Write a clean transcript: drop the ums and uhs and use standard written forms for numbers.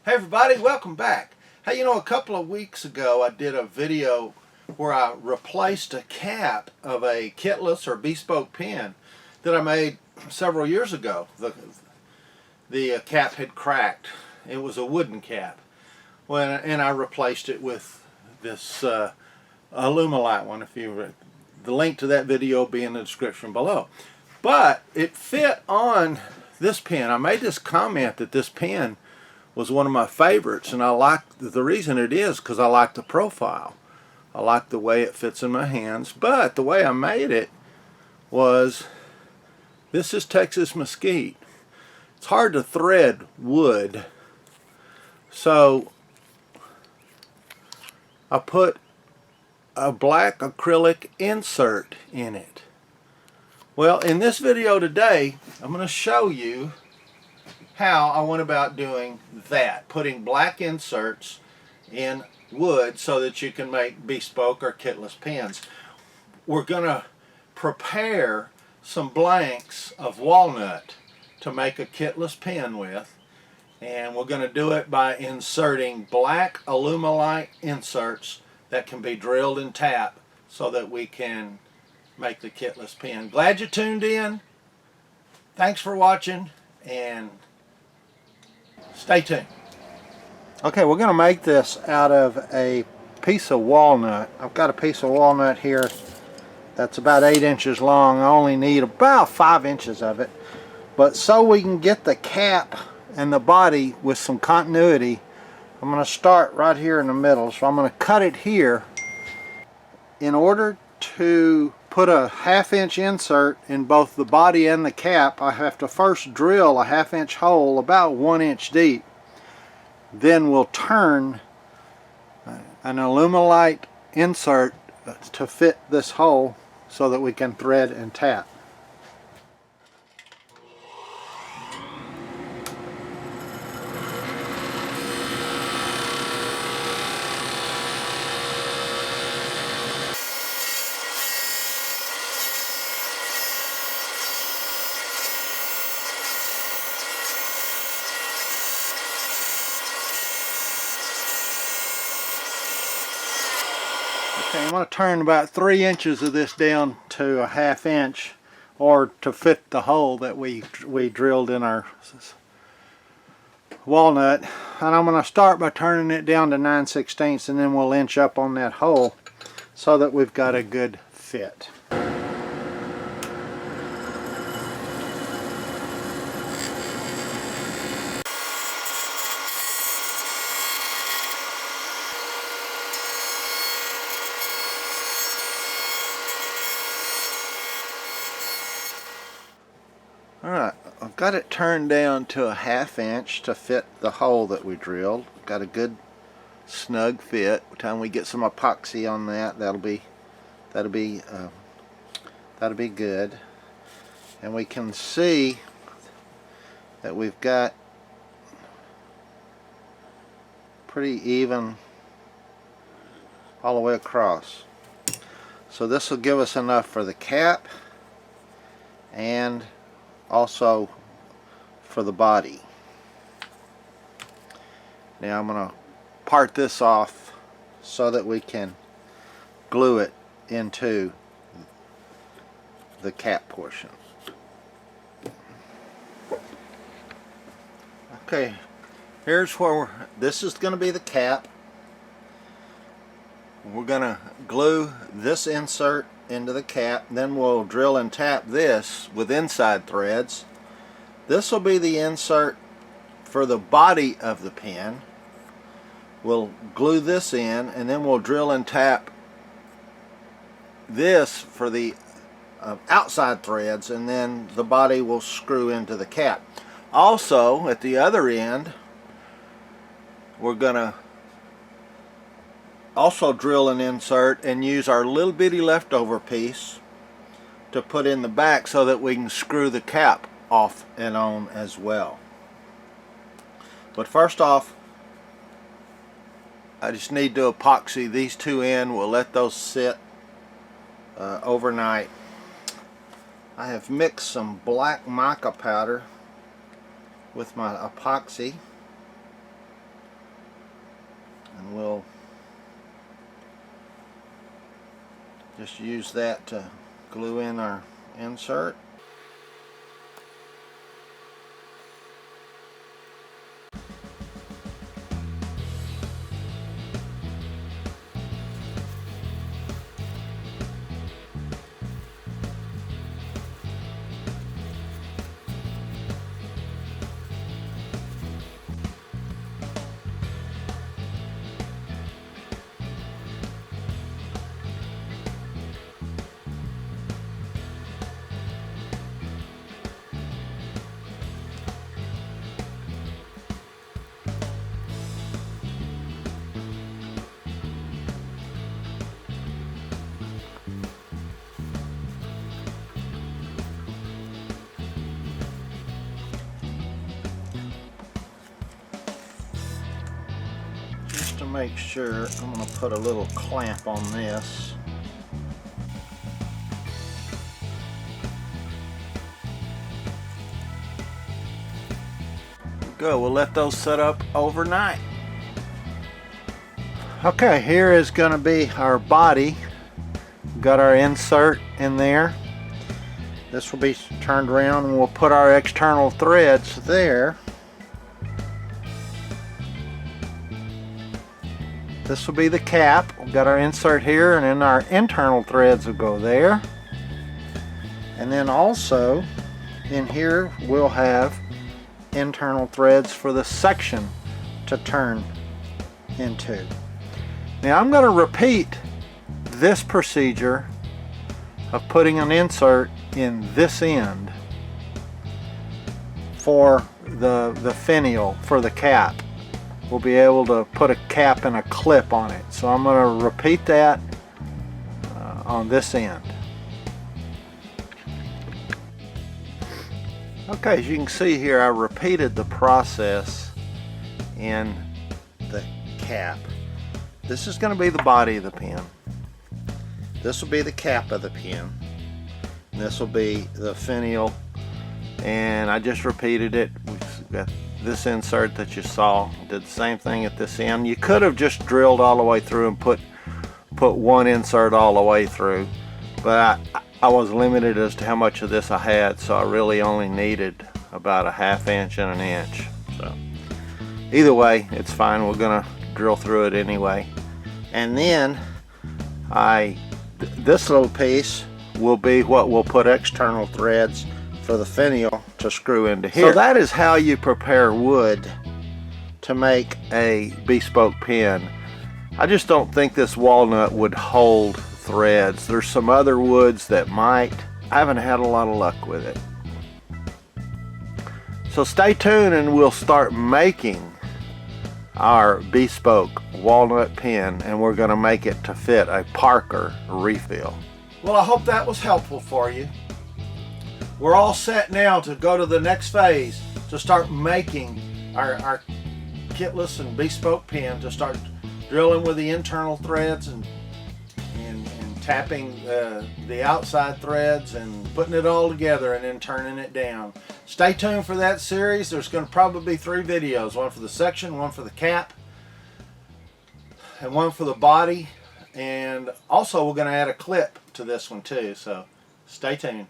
Hey everybody, welcome back. Hey, a couple of weeks ago I did a video where I replaced a cap of a Kitless or bespoke pen that I made several years ago. The cap had cracked. It was a wooden cap. And I replaced it with this Alumilite one. The link to that video will be in the description below. But it fit on this pen. I made this comment that this pen was one of my favorites, and the reason it is because I like the profile. I like the way it fits in my hands, but the way I made it was, this is Texas mesquite. It's hard to thread wood, so I put a black acrylic insert in it. Well, in this video today, I'm going to show you how I went about doing that, putting black inserts in wood so that you can make bespoke or Kitless pens. We're going to prepare some blanks of walnut to make a Kitless pen with, and we're going to do it by inserting black Alumilite inserts that can be drilled and tapped so that we can make the Kitless pen. Glad you tuned in. Thanks for watching, and stay tuned. Okay, we're going to make this out of a piece of walnut. I've got a piece of walnut here that's about 8 inches long. I only need about 5 inches of it. But so we can get the cap and the body with some continuity, I'm going to start right here in the middle. So I'm going to cut it here. In order to put a 1/2 inch insert in both the body and the cap, I have to first drill a 1/2 inch hole about 1 inch deep. Then we'll turn an Alumilite insert to fit this hole so that we can thread and tap. Okay, I'm going to turn about 3 inches of this down to a 1/2 inch, or to fit the hole that we drilled in our walnut. And I'm going to start by turning it down to 9/16, and then we'll inch up on that hole so that we've got a good fit. Alright, I've got it turned down to a 1/2 inch to fit the hole that we drilled. Got a good snug fit. By the time we get some epoxy on that, that'll be good. And we can see that we've got pretty even all the way across. So this will give us enough for the cap and also for the body. Now I'm going to part this off so that we can glue it into the cap portion. Okay, here's where this is going to be the cap. We're going to glue this insert into the cap, then we'll drill and tap this with inside threads. This will be the insert for the body of the pen. We'll glue this in, and then we'll drill and tap this for the outside threads, and then the body will screw into the cap. Also, at the other end, we're going to also drill an insert and use our little bitty leftover piece to put in the back so that we can screw the cap off and on as well. But first off, I just need to epoxy these two in. We'll let those sit overnight. I have mixed some black mica powder with my epoxy. And we'll just use that to glue in our insert. Just to make sure, I'm going to put a little clamp on this. Good, we'll let those set up overnight. Okay, here is going to be our body. Got our insert in there. This will be turned around and we'll put our external threads there. This will be the cap. We've got our insert here, and then our internal threads will go there. And then also in here we'll have internal threads for the section to turn into. Now I'm going to repeat this procedure of putting an insert in this end for the finial, for the cap. We'll be able to put a cap and a clip on it. So I'm going to repeat that on this end. Okay, as you can see here, I repeated the process in the cap. This is going to be the body of the pen. This will be the cap of the pen. And this will be the finial. And I just repeated it. We've got this insert that you saw. Did the same thing at this end. You could have just drilled all the way through and put one insert all the way through. But I was limited as to how much of this I had, so I really only needed about a 1/2 inch and 1 inch. So either way, it's fine. We're gonna drill through it anyway. And then this little piece will be what we'll put external threads for the finial to screw into here. So that is how you prepare wood to make a bespoke pen. I just don't think this walnut would hold threads. There's some other woods that might. I haven't had a lot of luck with it. So stay tuned and we'll start making our bespoke walnut pen, and we're going to make it to fit a Parker refill. Well, I hope that was helpful for you. We're all set now to go to the next phase, to start making our Kitless and bespoke pen, to start drilling with the internal threads and tapping the outside threads and putting it all together and then turning it down. Stay tuned for that series. There's going to probably be 3 videos, one for the section, one for the cap, and one for the body. And also we're going to add a clip to this one too, so stay tuned.